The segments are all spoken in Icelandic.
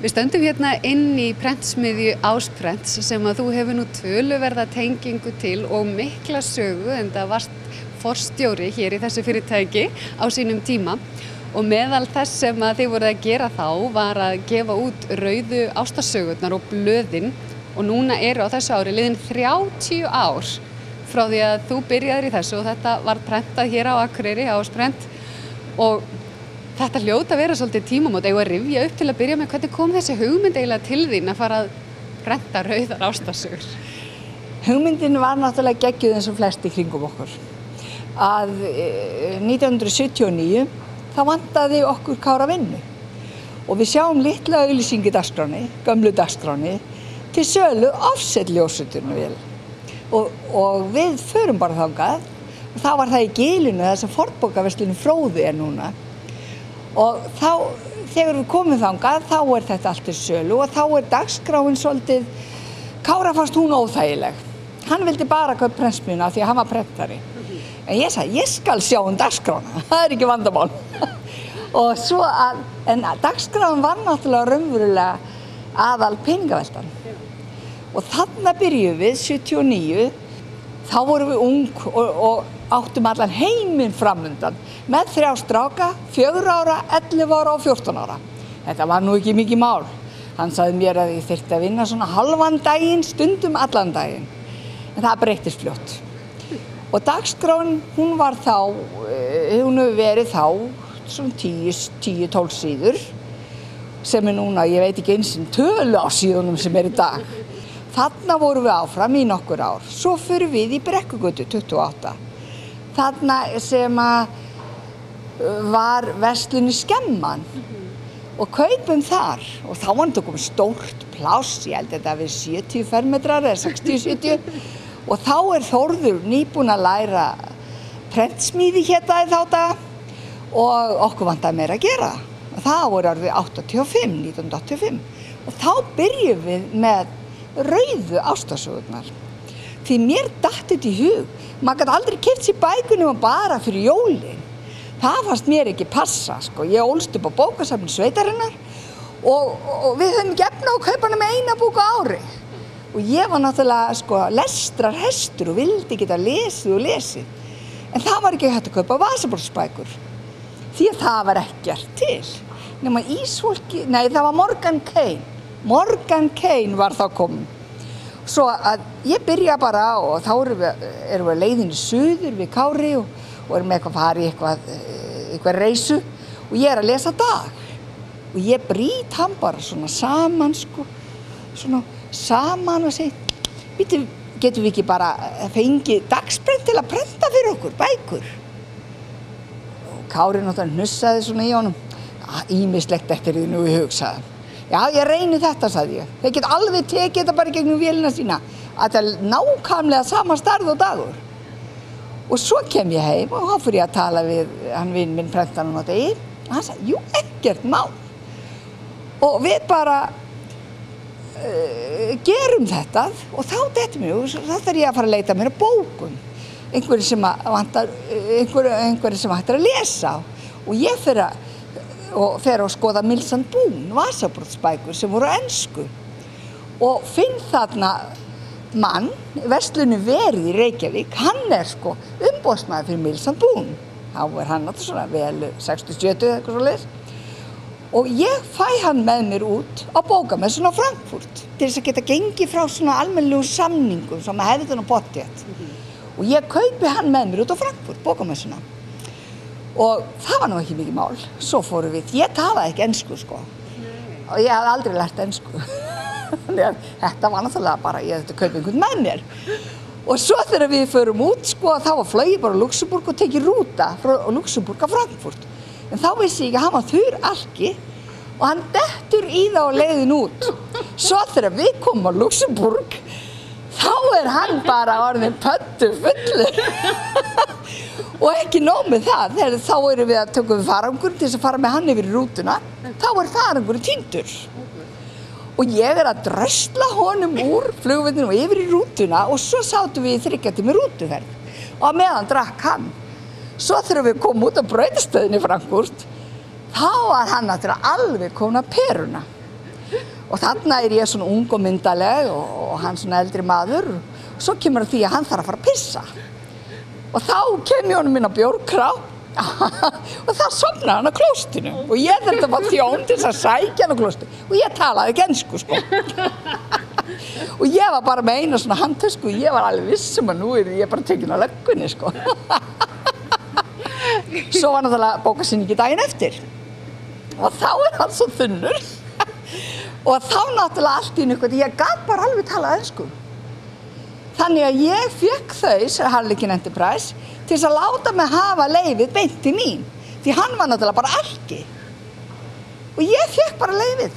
Við stöndum hérna inn í prentsmiðju Ásprents sem að þú hefur nú töluverða tengingu til og mikla sögu en það varst forstjóri hér í þessu fyrirtæki á sínum tíma og meðal þess sem að þið voruð að gera þá var að gefa út rauðu ástarsögurnar og blöðin og núna eru á þessu ári liðin 30 ár frá því að þú byrjaðir í þessu og þetta var prentað hér á Akureyri á Ásprent og þetta hljóta að vera svolítið tímamót, eigum að rifja upp til að byrja með hvernig kom þessi hugmynd eiginlega til þín að fara að prenta rauðar ástarsögur? Hugmyndin var náttúrulega geggjuð eins og flest í kringum okkur. Að 1979 þá vantaði okkur Kára vinnu og við sjáum litla auglýsingu í dagskránni, gömlu dagskránni, til sölu offsetljósutunarvél og við förum bara þangað og þá var það í Gilinu þar sem fornbókaverslunin Fróði er núna. Og þá, þegar við komum þangað, þá er þetta allt til sölu og þá er dagskráin svolítið, Kára fannst hún óþægileg. Hann vildi bara kaupa prentsmiðjuna því að hann var prentari. En ég sagði, ég skal sjá dagskrána, það er ekki vandamál. Og svo en dagskráin var náttúrulega raunverulega aðal peningaveltan. Og þarna byrjuðum við, 79, þá vorum við ung og áttum allan heiminn framundan með 3 stráka, 4 ára, 11 ára og 14 ára. Þetta var nú ekki mikið mál. Hann sagði mér að ég þyrfti að vinna svona halvan daginn, stundum allan daginn. En það breyttist fljótt. Og dagskráin, hún var þá, hún hefur verið þá svona 10-12 síður sem er núna, ég veit ekki eins og tölu á síðunum sem er í dag. Þarna vorum við áfram í nokkur ár. Svo fyrir við í Brekkugötu 28. Þarna sem var verslun í Skemman og kaupum þar og þá var þetta komið stórt pláss, ég held þetta að við 70 fermetrar eða 60-70 og þá er Þórður nýbúinn að læra prentsmíði hérna í þá daga og okkur vantaði meira að gera. Það voru árið 1985 og þá byrjum við með rauðu ástarsögurnar. Því mér datt þetta í hug. Maður gat aldrei keypt sér bækur nema bara fyrir jólin. Það fannst mér ekki passa, sko. Ég ólst upp á bókasafni sveitarinnar og við höfum ekki efni á að kaupa nema eina bók á ári. Og ég var náttúrulega, sko, lestrarhestur og vildi geta lesið og lesið. En það var ekki hægt að kaupa vasaborðsbækur. Því að það var ekkert til. Nema Ísvolki, nei, það var Morgan Kane. Morgan Kane var þá komin. Svo að ég byrja bara og þá erum við leiðinni suður við Kári og erum eitthvað að fara í eitthvað reisu og ég er að lesa dag. Og ég brýt hann bara svona saman, sko, svona saman og segi, getum við ekki bara fengið dagsprent til að prenta fyrir okkur, bækur? Og Kári náttúrulega hnussaði svona í honum. Ýmislegt eftir því nú ég hugsaði. Já, ég reyni þetta, sagði ég. Þeir geta alveg tekið þetta bara gegnum vélina sína. Að það er nákvæmlega sama stærð og dagur. Og svo kem ég heim og þá fyrir ég að tala við hann vinn minn prentanum á degi. Og hann sagði, jú, ekkert mál. Og við bara gerum þetta og þá dettur mér, þá þarf ég að fara að leita mér að bókum. Einhverju sem hægt að lesa. Og ég fer að skoða Mills & Boon, vasaborðsbækur sem voru á ensku. Og finn þarna mann, verslunin Verið í Reykjavík, hann er sko umboðsmaður fyrir Mills & Boon. Þá er hann náttúrulega svona vel 60-70 eitthvað svoleiðis. Og ég fæ hann með mér út á bókamessun á Frankfurt til þess að geta gengið frá svona almennilegum samningum sem að hefði þetta pottþétt. Og ég kaupi hann með mér út á Frankfurt, bókamessuna. Og það var nú ekki mikið mál. Svo fórum við, ég talaði ekki ensku, sko. Og ég hafði aldrei lært ensku. Þetta var náttúrulega bara, ég ætti að kaupa einhvern með mér. Og svo þegar við förum út, sko, þá var flogið bara á Luxemburg og tekið rúta frá Luxemburg að Frankfurt. En þá vissi ég ekki að hann var þurralki og hann dettur í það á leiðin út. Svo þegar við komum á Luxemburg, þá er hann bara orðinn pöntu fullur. Og ekki nóg með það, þá erum við að tökum við farangur til þess að fara með hann yfir í rútuna, þá er farangurinn týndur. Og ég er að drösla honum úr flugvöllunum og yfir í rútuna og svo sátum við í 3 tíma rútuferð. Og á meðan drakk hann. Svo þegar við komum út á brautastöðinni í Frankfurt, þá var hann náttúrulega alveg komin að peruna. Og þarna ég svona ung og myndaleg og hann svona eldri maður. Svo kemur því að hann þarf að fara að pissa. Og þá kem ég honum inn á bjórkrá og þá sofnar hann á klóstinu. Og ég þurfti að fá þjón til að sækja hann á klóstinu. Og ég talaði ekki ensku, sko. Og ég var bara með eina svona handtösku og ég var alveg viss að nú ég bara tekin á löggunni, sko. Svo var náttúrulega bókasýningi daginn eftir. Og þá hann svo þunnur. Og þá náttúrulega allt í einhvern, ég gat bara alveg talað ensku. Þannig að ég fékk þau, Harlequin Enterprise, til þess að láta mig hafa leyfið beint til mín. Því hann var náttúrulega bara erki. Og ég fékk bara leyfið.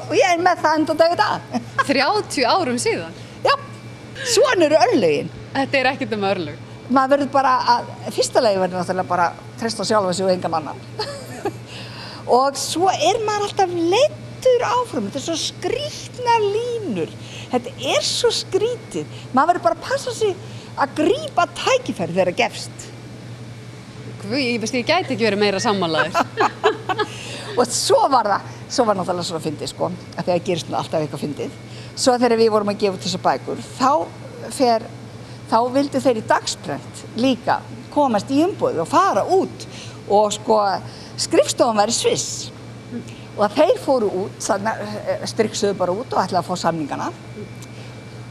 Og ég með það enda dag í dag. 30 árum síðan? Já, svona eru örlögin. Þetta ekkert örlög. Maður verður bara fyrsta lagi verður náttúrulega bara treysta á sjálfa sig og engan annan. Og svo maður alltaf leiddur áfram, þetta svo skrýtnar línur. Þetta svo skrýtið. Maður verður bara að passa sig að grípa tækifæri þegar það gefst. Ég gæti ekki verið meira sammálaður. Og svo var náttúrulega svona fyndið, sko, að þegar gerist alltaf eitthvað fyndið. Svo þegar við vorum að gefa út þessar bækur, þá vildu þeir í dagsprent líka komast í umboð og fara út. Og sko, skrifstofan var í Sviss. Og þeir fóru út, striksuðu bara út og ætlaði að fá samningana.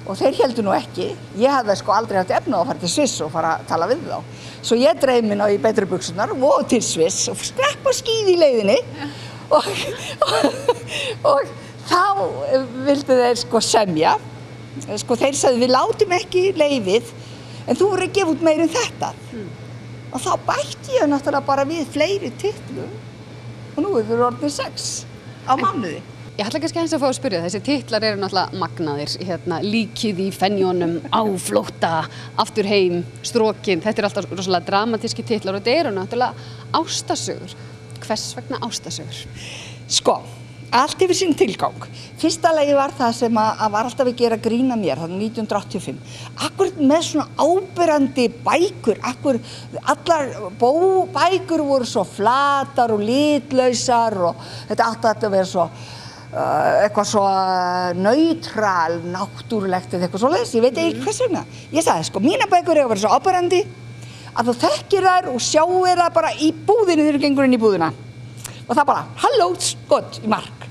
Og þeir héldu nú ekki. Ég hafði sko aldrei haft efni á að fara til Sviss og fara að tala við þá. Svo ég dreif mig í betri buxurnar og til Sviss og skrepp á skíði í leiðinni. Og þá vildu þeir sko semja. Sko þeir sagði við látum ekki leyfið en þú voru að gefa út meira en þetta. Og þá bætti ég náttúrulega bara við fleiri titlum. Og nú við orðnir 6 á mánuði. Ég ætla kannski aðeins að fá að spyrja, þessi titlar eru náttúrulega magnaðir, líkið í fenjónum, á flótta, aftur heim, strókin, þetta alltaf rosalega dramatíski titlar og þetta eru náttúrulega ástasögur. Hvers vegna ástasögur? Sko, allt yfir sín tilgang. Fyrsta lagi var það sem að var alltaf að gera grína mér, þannig 1985. Akkur með svona áberandi bækur, allar bækur voru svo flatar og litlausar og þetta átti að vera svo eitthvað svo neutral, náttúrulegt eða eitthvað svoleiðis, ég veit ekki hvers vegna. Ég sagði, sko, mína bækur eiga að vera svo áberandi að þú þekkir þær og sjáir það bara í búðinu þegar þú gengur inn í búðina. Og það bara, halló, gott, í mark.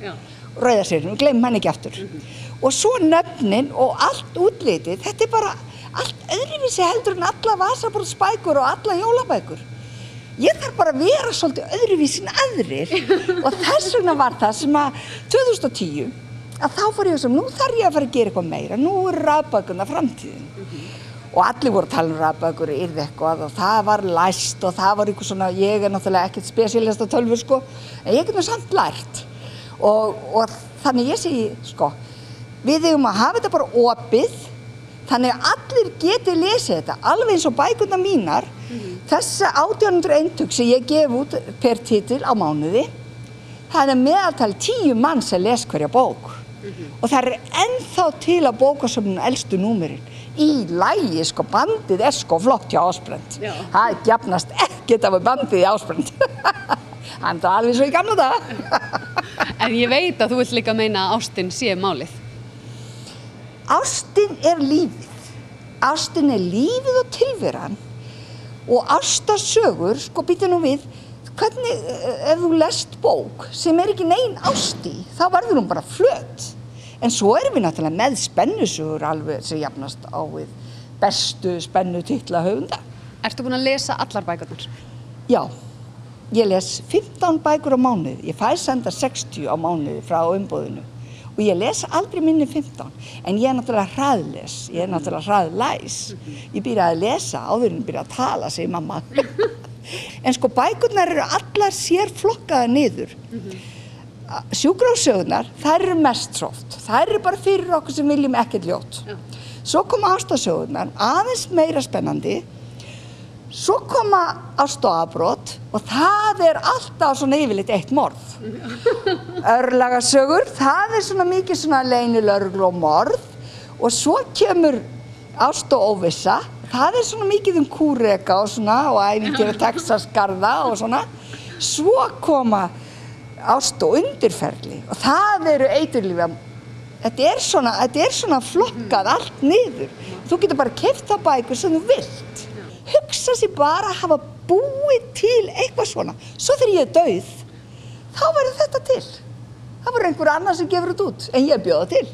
Rauða sér, við gleymum hann ekki aftur. Og svo nöfnin og allt útlitið, þetta bara allt öðruvísi heldur en alla vasabrúðsbækur og alla jólabækur. Ég þarf bara að vera svolítið öðruvísi en aðrir og þess vegna var það sem að 2010 að þá fór ég nú þarf ég að fara að gera eitthvað meira, nú rafbækurnar framtíðin. Og allir voru að tala rafbækur yrði eitthvað og það var læst og það var eitthvað svona, ég náttúrulega ekkert spesialist á tölvur, sko, en ég get nú samt lært. Og þannig ég segi, sko, við eigum að hafa þetta bara opið, þannig að allir geti lesið þetta, alveg eins og bækurnar mínar. Þessa 1800 eintök sem ég gef út per titil á mánuði, það meðaltal 10 mann sem les hverja bók. Og það ennþá til að bókasöfnun elstu númerin. Í lagi, sko, bandið sko flott hjá Ásbrand. Það gjafnast ekkert af bandið í Ásbrand. Hann alveg svo í gamla daga. En ég veit að þú vilt líka meina að ástin sé málið. Ástin lífið. Ástin lífið og tilveran. Og ástasögur, sko, býta nú við, hvernig, ef þú lest bók sem ekki nein ást í, þá verður hún bara flöt. En svo erum við náttúrulega með spennusögur alveg sem jafnast á við bestu spennutitla höfunda. Ertu búin að lesa allar bækurnar? Já, ég les 15 bækur á mánuði. Ég fæ senda 60 á mánuði frá umboðinu. Og ég les aldrei minni 15, en ég náttúrulega hraðles, ég náttúrulega hraðlæs. Ég byrjaði að lesa áður en byrjaði að tala, segir mamma. En sko bækurnar eru allar sér flokkaðar niður. Sjúkrahússögurnar, þær eru mest soft. Þær eru bara fyrir okkur sem viljum ekkert ljótt. Svo koma ástasögurnar, aðeins meira spennandi. Svo koma ást og afbrot og það alltaf svona yfirleitt eitt morð. Örlagasögur, það svona mikið svona leynilögreglu og morð og svo kemur ást og óvissa, það svona mikið kúreka og svona og ævintýra Texasgarða og svona. Svo koma ást og undirferli og það eru eiturlyfja. Þetta er svona flokkað allt niður. Þú getur bara keypt það bækur sem þú vilt. Hugsa sér bara að hafa búið til eitthvað svona. Svo þegar ég er dauð, þá verður þetta til. Það verður einhver annar sem gefur þetta út, en ég bjóða til.